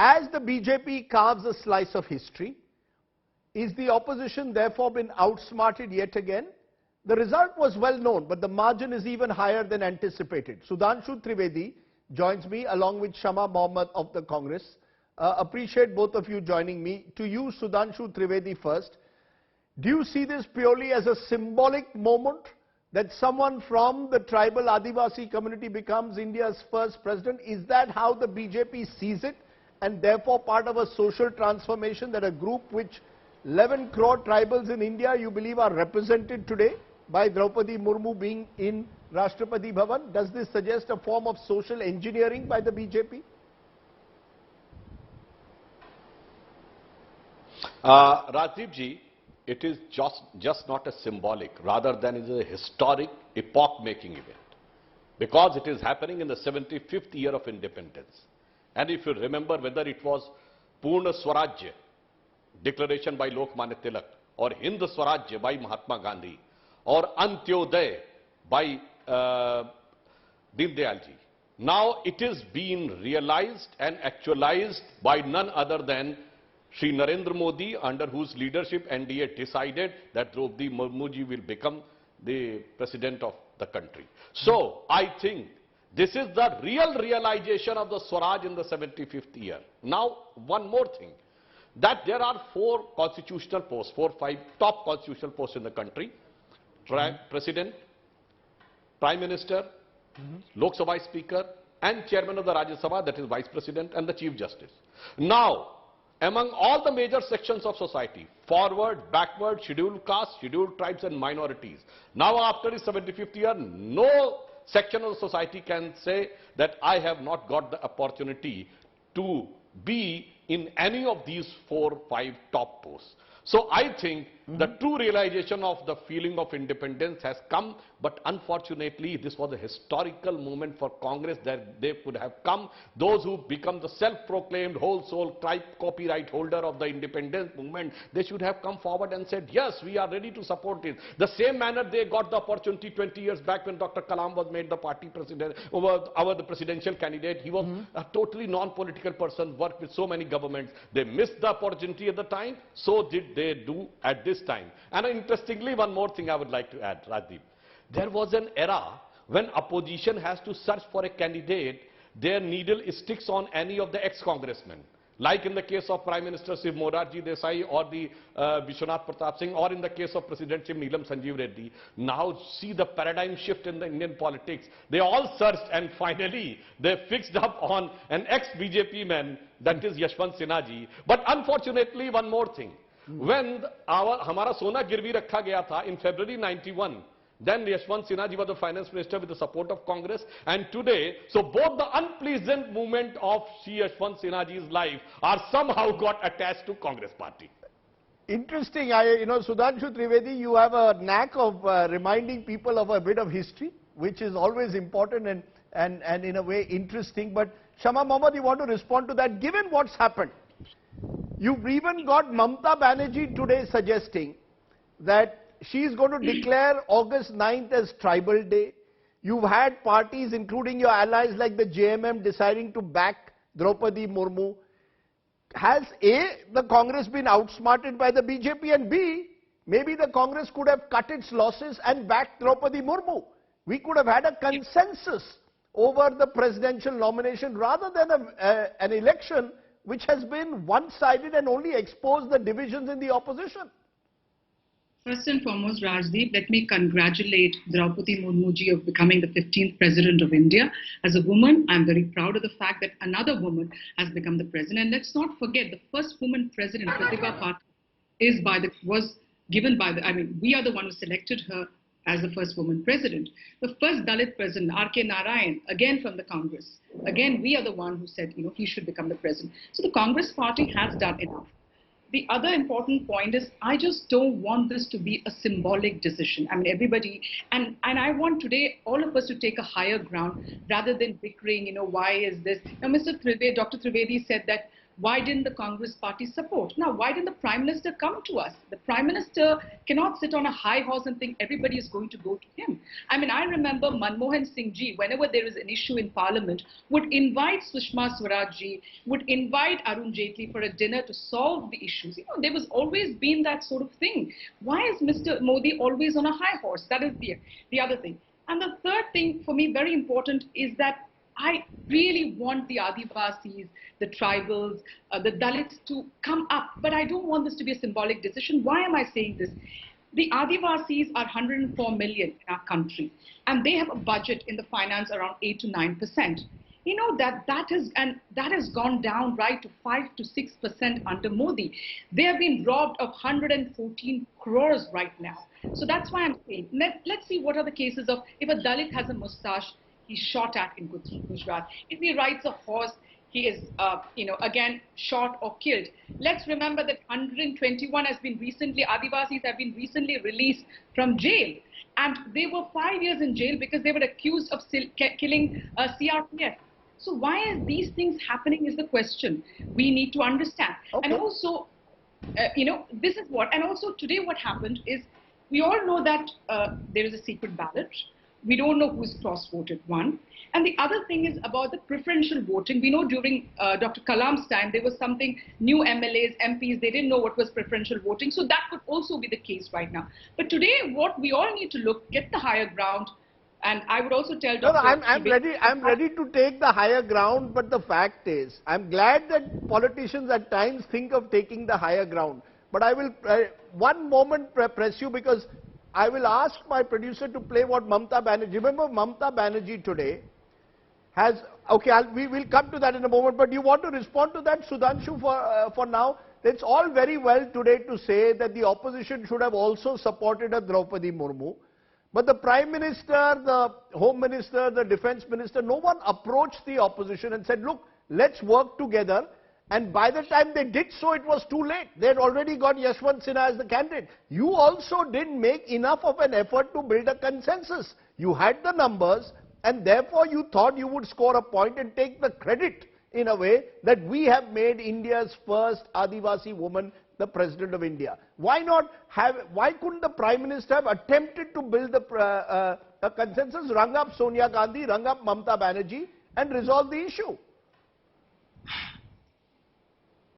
as the BJP carves a slice of history, is the opposition therefore been outsmarted yet again? The result was well known, but the margin is even higher than anticipated. Sudhanshu Trivedi joins me along with Shama Mohammed of the Congress. Appreciate both of you joining me. To you, Sudhanshu Trivedi first. Do you see this purely as a symbolic moment that someone from the tribal Adivasi community becomes India's first president? Is that how the BJP sees it, and therefore part of a social transformation that a group which 11 crore tribals in India you believe are represented today by Droupadi Murmu being in Rashtrapati Bhavan? Does this suggest a form of social engineering by the BJP? Rajiv ji, it is just not a symbolic, rather than it is a historic, epoch-making event. Because it is happening in the 75th year of independence. And if you remember whether it was Purna Swarajya, declaration by Lokmanya Tilak, or Hind Swarajya by Mahatma Gandhi, or Antyodaya by Deen Dayal ji. Now it is being realized and actualized by none other than Shri Narendra Modi, under whose leadership NDA decided that Droupadi Murmu ji will become the president of the country. So I think this is the real realization of the Swaraj in the 75th year. Now one more thing, that there are 4 constitutional posts, 5 top constitutional posts in the country: President, Prime Minister, Lok Sabha Speaker, and Chairman of the Rajya Sabha, that is Vice President, and the Chief Justice. Now, among all the major sections of society, forward, backward, scheduled caste, scheduled tribes and minorities, now after the 75th year, no section of the society can say that I have not got the opportunity to be in any of these 4, 5 top posts. So I think the true realization of the feeling of independence has come, but unfortunately this was a historical moment for Congress, that they could have come. Those who become the self-proclaimed whole soul tribe copyright holder of the independence movement, they should have come forward and said, yes, we are ready to support it. The same manner they got the opportunity 20 years back when Dr. Kalam was made the party president, the presidential candidate. He was a totally non-political person, worked with so many governments. They missed the opportunity at the time, so did they do at this time. And interestingly, one more thing I would like to add, Rajdeep. There was an era when opposition has to search for a candidate, their needle sticks on any of the ex-congressmen. Like in the case of Prime Minister Shiv Morarji Desai or the Vishwanath Pratap Singh, or in the case of President Shiv Neelam Sanjeev Reddy. Now see the paradigm shift in the Indian politics. They all searched and finally they fixed up on an ex-BJP man, that is Yashwant Sinha ji. But unfortunately, one more thing. When हमारा सोना गिरवी रखा गया था in February 91, then Yashwant Sinha ji was the finance minister with the support of Congress, and today, so both the unpleasant movement of Shri Yashwant Sinha ji's life are somehow got attached to Congress party. Interesting. Sudhanshu Trivedi, you have a knack of reminding people of a bit of history, which is always important and in a way interesting. But Shama Mohammed, you want to respond to that? Given what's happened, you've even got Mamta Banerjee today suggesting that she is going to declare August 9th as Tribal Day. You've had parties, including your allies like the JMM, deciding to back Droupadi Murmu. Has A, the Congress been outsmarted by the BJP, and B, maybe the Congress could have cut its losses and backed Droupadi Murmu? We could have had a consensus over the presidential nomination rather than an election which has been one-sided and only exposed the divisions in the opposition. First and foremost, Rajdeep, let me congratulate Droupadi Murmu ji of becoming the 15th President of India. As a woman, I'm very proud of the fact that another woman has become the President. And let's not forget, the first woman President, Pratibha Patil, was given by we are the one who selected her as the first woman President. The first Dalit President, R.K. Narayan, again from the Congress. Again, we are the one who said, he should become the President. So the Congress party has done enough. The other important point is, I just don't want this to be a symbolic decision. Everybody, and I want today all of us to take a higher ground rather than bickering, why is this? Now, Dr. Trivedi said that Why didn't the Congress party support? Now, why didn't the Prime Minister come to us? The Prime Minister cannot sit on a high horse and think everybody is going to go to him. I mean, I remember Manmohan Singh ji, whenever there is an issue in Parliament, would invite Sushma Swaraj ji, would invite Arun Jaitley for a dinner to solve the issues. You know, there was always been that sort of thing. Why is Mr. Modi always on a high horse? That is the other thing. And the third thing for me, very important, is that I really want the Adivasis, the tribals, the Dalits to come up, but I don't want this to be a symbolic decision. Why am I saying this? The Adivasis are 104 million in our country, and they have a budget in the finance around 8 to 9%. You know, that has gone down right to 5 to 6% under Modi. They have been robbed of 114 crores right now. So that's why I'm saying, let's see what are the cases of, if a Dalit has a mustache, he's shot at in Gujarat. If he rides a horse, he is, again, shot or killed. Let's remember that 121 Adivasis have been recently released from jail. And they were 5 years in jail because they were accused of killing CRPF. So why are these things happening is the question we need to understand. Okay. And also, this is what, and also today what happened is, we all know that there is a secret ballot. We don't know who's cross-voted, one. And the other thing is about the preferential voting. We know during Dr. Kalam's time, there was something, new MLAs, MPs, they didn't know what was preferential voting. So that could also be the case right now. But today, what we all need to get the higher ground. And I would also tell Dr. I'm ready to take the higher ground, but the fact is, I'm glad that politicians at times think of taking the higher ground. But I will, one moment press you, because I will ask my producer to play what Mamata Banerjee, remember Mamata Banerjee today has, okay, we will come to that in a moment, but you want to respond to that, Sudhanshu, for now? It's all very well today to say that the opposition should have also supported a Droupadi Murmu, but the Prime Minister, the Home Minister, the Defence Minister, no one approached the opposition and said, look, let's work together. And by the time they did so, it was too late. They had already got Yashwant Sinha as the candidate. You also didn't make enough of an effort to build a consensus. You had the numbers, and therefore you thought you would score a point and take the credit in a way that we have made India's first Adivasi woman the President of India. Why couldn't the Prime Minister have attempted to build a consensus, rung up Sonia Gandhi, rung up Mamata Banerjee, and resolve the issue?